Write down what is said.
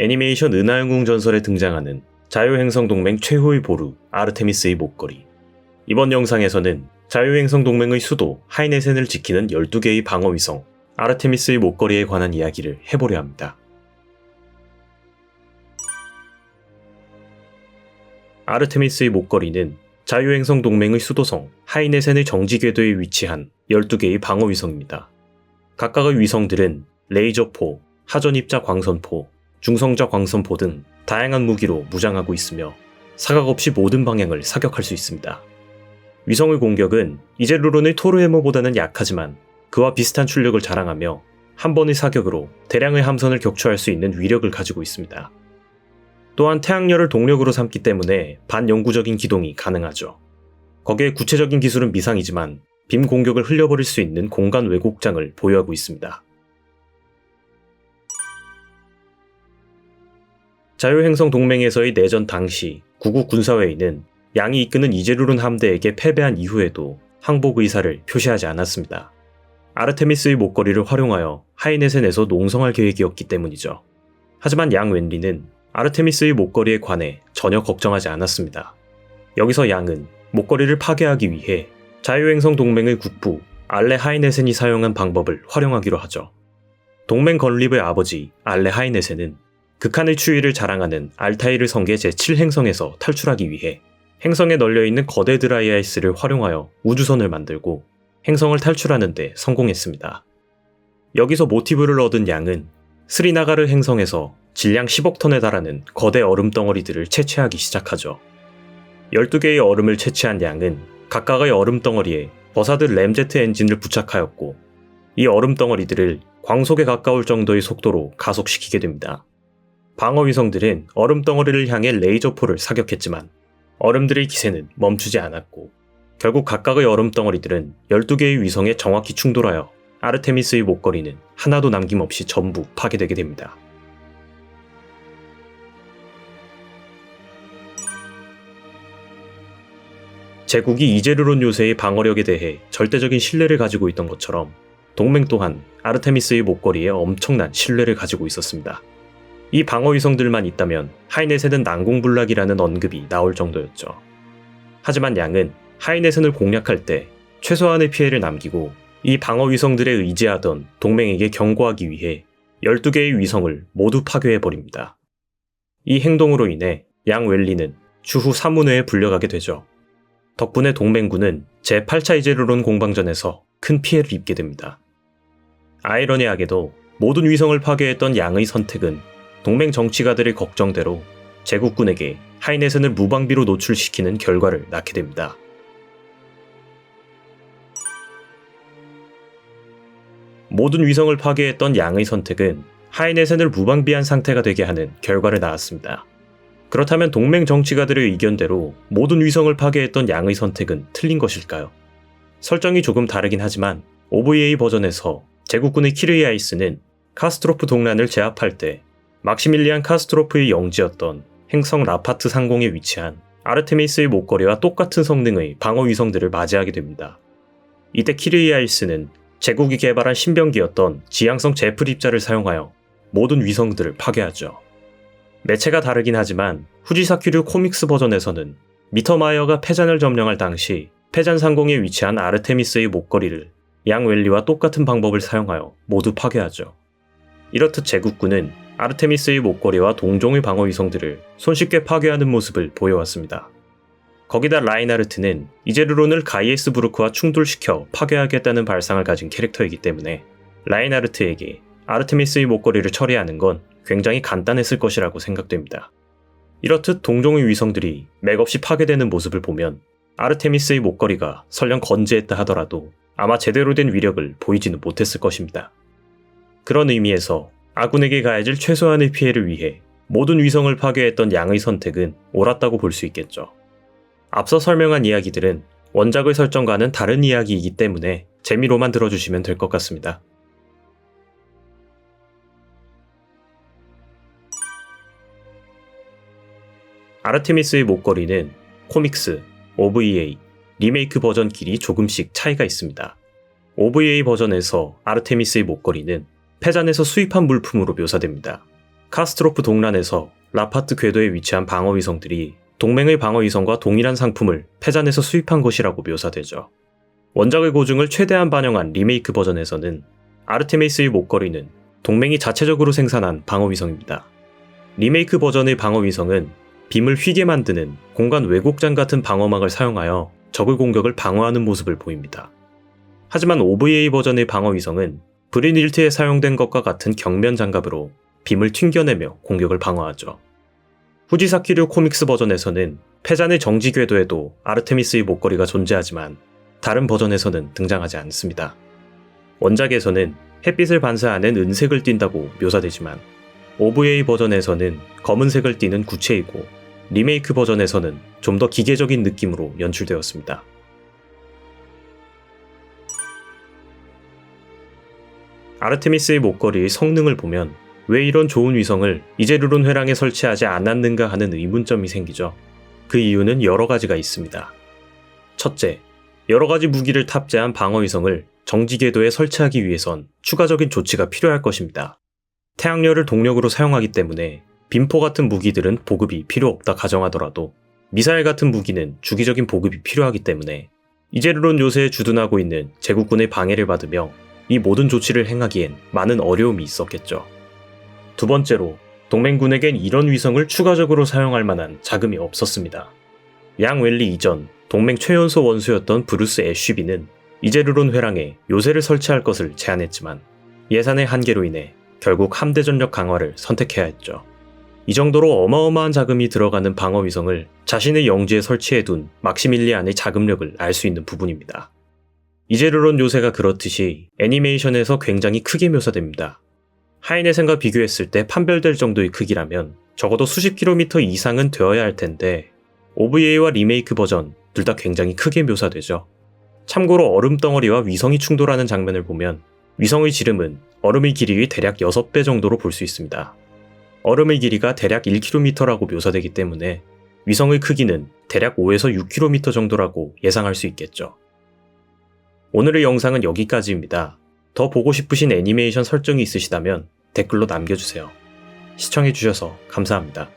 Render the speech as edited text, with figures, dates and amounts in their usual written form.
애니메이션 은하영웅 전설에 등장하는 자유행성동맹 최후의 보루 아르테미스의 목걸이. 이번 영상에서는 자유행성동맹의 수도 하이네센을 지키는 12개의 방어위성 아르테미스의 목걸이에 관한 이야기를 해보려 합니다. 아르테미스의 목걸이는 자유행성동맹의 수도성 하이네센의 정지궤도에 위치한 12개의 방어위성입니다. 각각의 위성들은 레이저포, 하전입자 광선포, 중성자 광선포 등 다양한 무기로 무장하고 있으며 사각 없이 모든 방향을 사격할 수 있습니다. 위성의 공격은 이젤루론의 토르헤모보다는 약하지만 그와 비슷한 출력을 자랑하며 한 번의 사격으로 대량의 함선을 격추할 수 있는 위력을 가지고 있습니다. 또한 태양열을 동력으로 삼기 때문에 반영구적인 기동이 가능하죠. 거기에 구체적인 기술은 미상이지만 빔 공격을 흘려버릴 수 있는 공간 왜곡장을 보유하고 있습니다. 자유행성 동맹에서의 내전 당시 구국 군사회의는 양이 이끄는 이제루론 함대에게 패배한 이후에도 항복 의사를 표시하지 않았습니다. 아르테미스의 목걸이를 활용하여 하이네센에서 농성할 계획이었기 때문이죠. 하지만 양 웬리는 아르테미스의 목걸이에 관해 전혀 걱정하지 않았습니다. 여기서 양은 목걸이를 파괴하기 위해 자유행성 동맹의 국부 알레 하이네센이 사용한 방법을 활용하기로 하죠. 동맹 건립의 아버지 알레 하이네센은 극한의 추위를 자랑하는 알타이르 성계 제7행성에서 탈출하기 위해 행성에 널려있는 거대 드라이아이스를 활용하여 우주선을 만들고 행성을 탈출하는 데 성공했습니다. 여기서 모티브를 얻은 양은 스리나가르 행성에서 질량 10억 톤에 달하는 거대 얼음 덩어리들을 채취하기 시작하죠. 12개의 얼음을 채취한 양은 각각의 얼음 덩어리에 버사드 램제트 엔진을 부착하였고 이 얼음 덩어리들을 광속에 가까울 정도의 속도로 가속시키게 됩니다. 방어위성들은 얼음 덩어리를 향해 레이저포를 사격했지만 얼음들의 기세는 멈추지 않았고 결국 각각의 얼음 덩어리들은 12개의 위성에 정확히 충돌하여 아르테미스의 목걸이는 하나도 남김없이 전부 파괴되게 됩니다. 제국이 이제루론 요새의 방어력에 대해 절대적인 신뢰를 가지고 있던 것처럼 동맹 또한 아르테미스의 목걸이에 엄청난 신뢰를 가지고 있었습니다. 이 방어위성들만 있다면 하이네센은 난공불락이라는 언급이 나올 정도였죠. 하지만 양은 하이네센을 공략할 때 최소한의 피해를 남기고 이 방어위성들에 의지하던 동맹에게 경고하기 위해 12개의 위성을 모두 파괴해버립니다. 이 행동으로 인해 양 웰리는 추후 사문회에 불려가게 되죠. 덕분에 동맹군은 제8차 이제루론 공방전에서 큰 피해를 입게 됩니다. 아이러니하게도 모든 위성을 파괴했던 양의 선택은 동맹 정치가들의 걱정대로 제국군에게 하이네센을 무방비로 노출시키는 결과를 낳게 됩니다. 모든 위성을 파괴했던 양의 선택은 하이네센을 무방비한 상태가 되게 하는 결과를 낳았습니다. 그렇다면 동맹 정치가들의 의견대로 모든 위성을 파괴했던 양의 선택은 틀린 것일까요? 설정이 조금 다르긴 하지만 OVA 버전에서 제국군의 키르이아이스는 카스트로프 동란을 제압할 때 막시밀리안 카스트로프의 영지였던 행성 라파트 상공에 위치한 아르테미스의 목걸이와 똑같은 성능의 방어위성들을 맞이하게 됩니다. 이때 키르이아이스는 제국이 개발한 신병기였던 지향성 제플 입자를 사용하여 모든 위성들을 파괴하죠. 매체가 다르긴 하지만 후지사큐류 코믹스 버전에서는 미터마이어가 패잔을 점령할 당시 패잔 상공에 위치한 아르테미스의 목걸이를 양 웰리와 똑같은 방법을 사용하여 모두 파괴하죠. 이렇듯 제국군은 아르테미스의 목걸이와 동종의 방어위성들을 손쉽게 파괴하는 모습을 보여왔습니다. 거기다 라인하르트는 이제루론을 가이에스 부르크와 충돌시켜 파괴하겠다는 발상을 가진 캐릭터이기 때문에 라인하르트에게 아르테미스의 목걸이를 처리하는 건 굉장히 간단했을 것이라고 생각됩니다. 이렇듯 동종의 위성들이 맥없이 파괴되는 모습을 보면 아르테미스의 목걸이가 설령 건재했다 하더라도 아마 제대로 된 위력을 보이지는 못했을 것입니다. 그런 의미에서 아군에게 가해질 최소한의 피해를 위해 모든 위성을 파괴했던 양의 선택은 옳았다고 볼 수 있겠죠. 앞서 설명한 이야기들은 원작의 설정과는 다른 이야기이기 때문에 재미로만 들어주시면 될 것 같습니다. 아르테미스의 목걸이는 코믹스, OVA, 리메이크 버전끼리 조금씩 차이가 있습니다. OVA 버전에서 아르테미스의 목걸이는 패잔에서 수입한 물품으로 묘사됩니다. 카스트로프 동란에서 라파트 궤도에 위치한 방어위성들이 동맹의 방어위성과 동일한 상품을 패잔에서 수입한 것이라고 묘사되죠. 원작의 고증을 최대한 반영한 리메이크 버전에서는 아르테미스의 목걸이는 동맹이 자체적으로 생산한 방어위성입니다. 리메이크 버전의 방어위성은 빔을 휘게 만드는 공간 왜곡장 같은 방어막을 사용하여 적의 공격을 방어하는 모습을 보입니다. 하지만 OVA 버전의 방어위성은 브린일트에 사용된 것과 같은 경면 장갑으로 빔을 튕겨내며 공격을 방어하죠. 후지사키류 코믹스 버전에서는 패잔의 정지 궤도에도 아르테미스의 목걸이가 존재하지만 다른 버전에서는 등장하지 않습니다. 원작에서는 햇빛을 반사하는 은색을 띈다고 묘사되지만 OVA 버전에서는 검은색을 띠는 구체이고 리메이크 버전에서는 좀 더 기계적인 느낌으로 연출되었습니다. 아르테미스의 목걸이의 성능을 보면 왜 이런 좋은 위성을 이제르론 회랑에 설치하지 않았는가 하는 의문점이 생기죠. 그 이유는 여러 가지가 있습니다. 첫째, 여러 가지 무기를 탑재한 방어위성을 정지 궤도에 설치하기 위해선 추가적인 조치가 필요할 것입니다. 태양열을 동력으로 사용하기 때문에 빔포 같은 무기들은 보급이 필요 없다 가정하더라도 미사일 같은 무기는 주기적인 보급이 필요하기 때문에 이제르론 요새에 주둔하고 있는 제국군의 방해를 받으며 이 모든 조치를 행하기엔 많은 어려움이 있었겠죠. 두 번째로, 동맹군에겐 이런 위성을 추가적으로 사용할 만한 자금이 없었습니다. 양웰리 이전 동맹 최연소 원수였던 브루스 애쉬비는 이제르론 회랑에 요새를 설치할 것을 제안했지만 예산의 한계로 인해 결국 함대 전력 강화를 선택해야 했죠. 이 정도로 어마어마한 자금이 들어가는 방어위성을 자신의 영지에 설치해둔 막시밀리안의 자금력을 알 수 있는 부분입니다. 이제르론 요새가 그렇듯이 애니메이션에서 굉장히 크게 묘사됩니다. 하이네센과 비교했을 때 판별될 정도의 크기라면 적어도 수십 킬로미터 이상은 되어야 할 텐데 OVA와 리메이크 버전 둘 다 굉장히 크게 묘사되죠. 참고로 얼음 덩어리와 위성이 충돌하는 장면을 보면 위성의 지름은 얼음의 길이의 대략 6배 정도로 볼 수 있습니다. 얼음의 길이가 대략 1km라고 묘사되기 때문에 위성의 크기는 대략 5에서 6km 정도라고 예상할 수 있겠죠. 오늘의 영상은 여기까지입니다. 더 보고 싶으신 애니메이션 설정이 있으시다면 댓글로 남겨주세요. 시청해주셔서 감사합니다.